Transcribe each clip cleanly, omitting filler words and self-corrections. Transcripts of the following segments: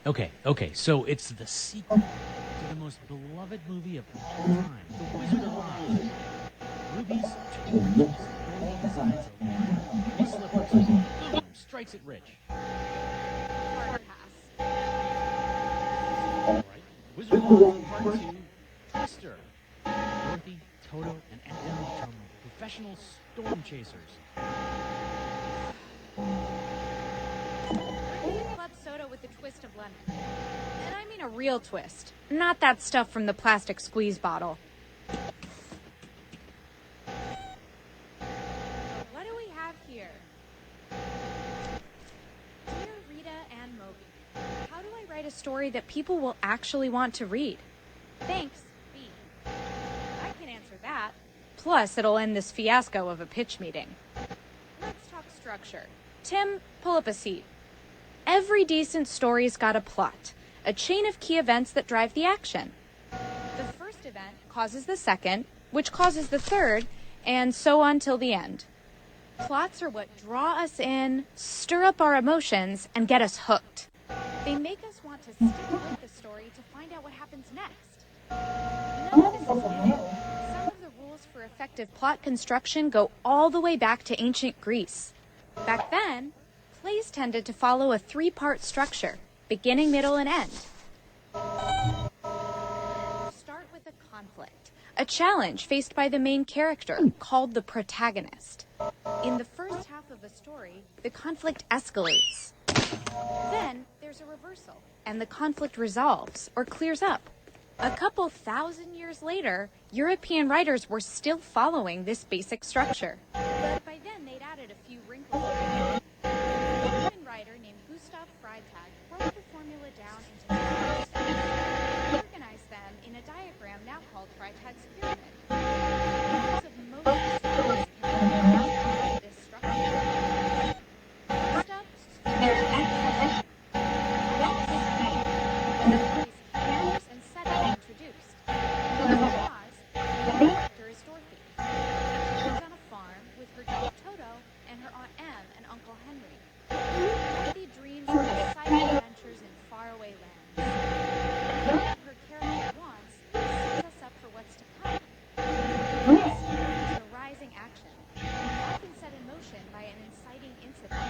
Okay, so it's the sequel to the most beloved movie of all time, The Wizard of Oz. Ruby's two wishes. Dorothy decides a line of ruby slippers. Boom! Strikes it rich. Hard pass. All right. Wizard of Oz Part 2, Twister. Dorothy, Toto, and Ethel become professional storm chasers. Dorothy club soda with a twist of lemon. And I mean a real twist, not that stuff from the plastic squeeze bottle. What do we have here? Dear Rita and Moby, how do I write a story that people will actually want to read? Thanks, B. I can answer that. Plus, it'll end this fiasco of a pitch meeting. Let's talk structure. Tim, pull up a seat. Every decent story's got a plot, a chain of key events that drive the action. The first event causes the second, which causes the third, and so on till the end. Plots are what draw us in, stir up our emotions, and get us hooked. They make us want to stick with the story to find out what happens next. None of this is new. Some of the rules for effective plot construction go all the way back to ancient Greece. Back then, plays tended to follow a three-part structure, beginning, middle, and end. Start with a conflict, a challenge faced by the main character, called the protagonist. In the first half of a story, the conflict escalates. Then there's a reversal, and the conflict resolves or clears up. A couple thousand years later, European writers were still following this basic structure. But by then, they'd added a few wrinkles. A German writer named Gustav Freytag broke the formula down into steps. He organized them in a diagram now called Freytag's pyramid. Because of most stories carry this structure. Gustav and setup introduced. The character is Dorothy. She lives on a farm with her dog Toto and her Aunt Em and Uncle Henry. Dorothy dreams of exciting adventures in faraway lands. What her character wants sets us up for what's to come. It's a rising action, often set in motion by an inciting incident.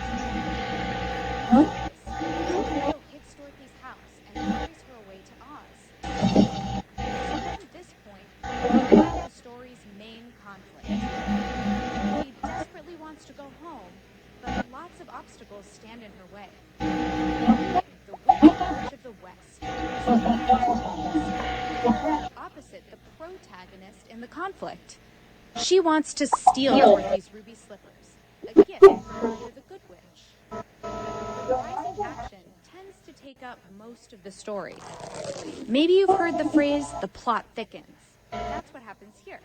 Toto hits Dorothy's house and carries her away to Oz. At this point, we have the story's main conflict. She desperately wants to go home, but lots of obstacles stand in her way. The Wicked Witch of the West. Opposite the protagonist in the conflict. She wants to steal Dorothy's ruby slippers, a gift from the Good Witch. The rising action tends to take up most of the story. Maybe you've heard the phrase, the plot thickens. That's what happens here.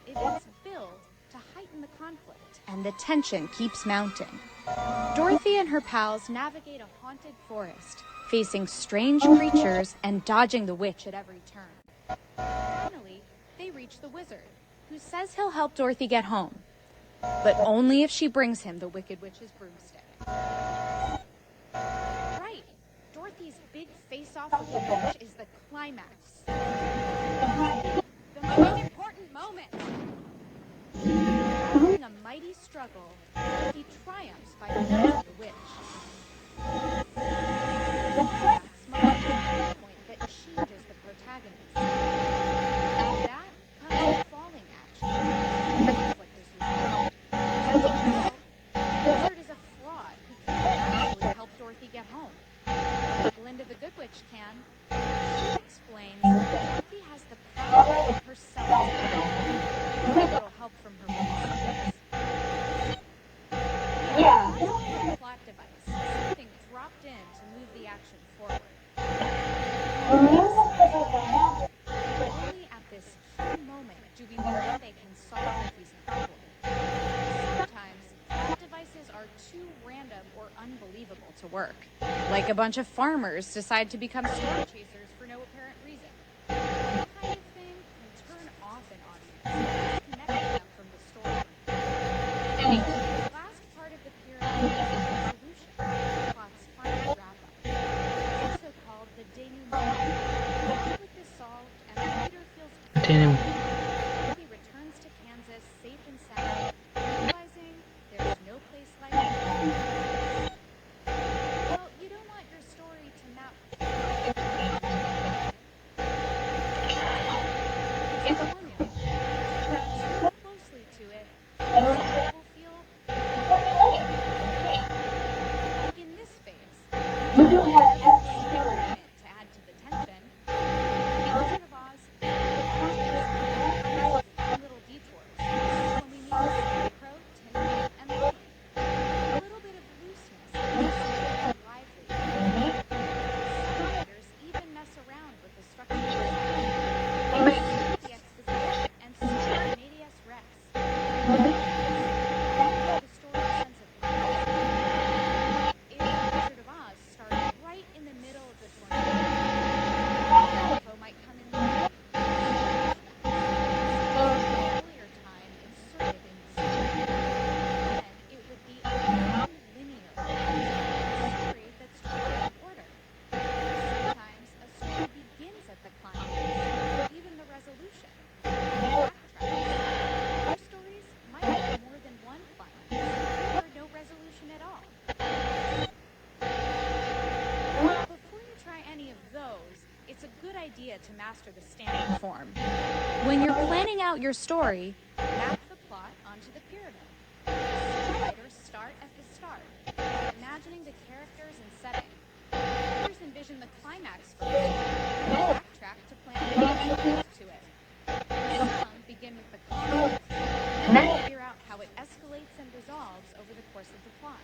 Events build to heighten the conflict, and the tension keeps mounting. Dorothy and her pals navigate a haunted forest, facing strange creatures and dodging the witch at every turn. Finally, they reach the wizard, who says he'll help Dorothy get home, but only if she brings him the Wicked Witch's broomstick. Right, Dorothy's big face-off with the witch is the climax. The most important moment. Following a mighty struggle, Dorothy triumphs by defeating the witch. That's my point that changes the protagonist. After that comes the falling action. The conflict is resolved. The wizard is a fraud who can't actually help Dorothy get home. But Glinda the Good Witch can. She explains that Dorothy has the power of herself. A little help from her wits. Plot device, something dropped in to move the action forward. Only at this key moment do we believe they can solve these problems. Sometimes, plot devices are too random or unbelievable to work. Like a bunch of farmers decide to become storm chasers for no apparent reason. That kind of thing can turn off an audience, disconnecting them from the story. The last part of the pyramid is the solution, the plot's final wrap-up. Shannon. He returns to Kansas safe and sound, realizing there's no place like home. Well, you don't want your story to map it's a formula. Too closely to it, people will feel like in this phase. You don't have to add to the tension. The Wizard of Oz little detours when we meet Crow, Tin, and Lily. A little bit of looseness and lively. Some writers even mess around with the structure of the exposition and start medias res. The story's sense of if the Wizard of Oz started right in the middle of the tornado, Crow might come in late. Earlier time inserted in the story. Then it would be a non-linear story that's told in order. Sometimes a story begins at the climax, or even the resolution. Backtracks. Our stories might have more than one climax, or no resolution at all. Before you try any of those, it's a good idea to master the standard form. When you're planning out your story, map the plot onto the pyramid. Writers start at the start, imagining the characters and setting. Others envision the climax first, and backtrack to plan the answers to it. Some begin with the climax, and then figure out how it escalates and resolves over the course of the plot.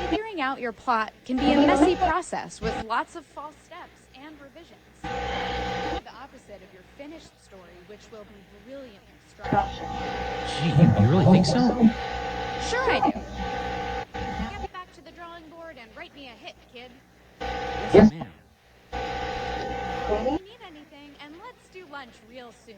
Figuring out your plot can be a messy process with lots of false steps and revisions. The opposite of your finished story, which will be brilliantly structured. Gee, you really think so? Sure I do. Get back to the drawing board and write me a hit, kid. Yes, ma'am. If you need anything, and let's do lunch real soon.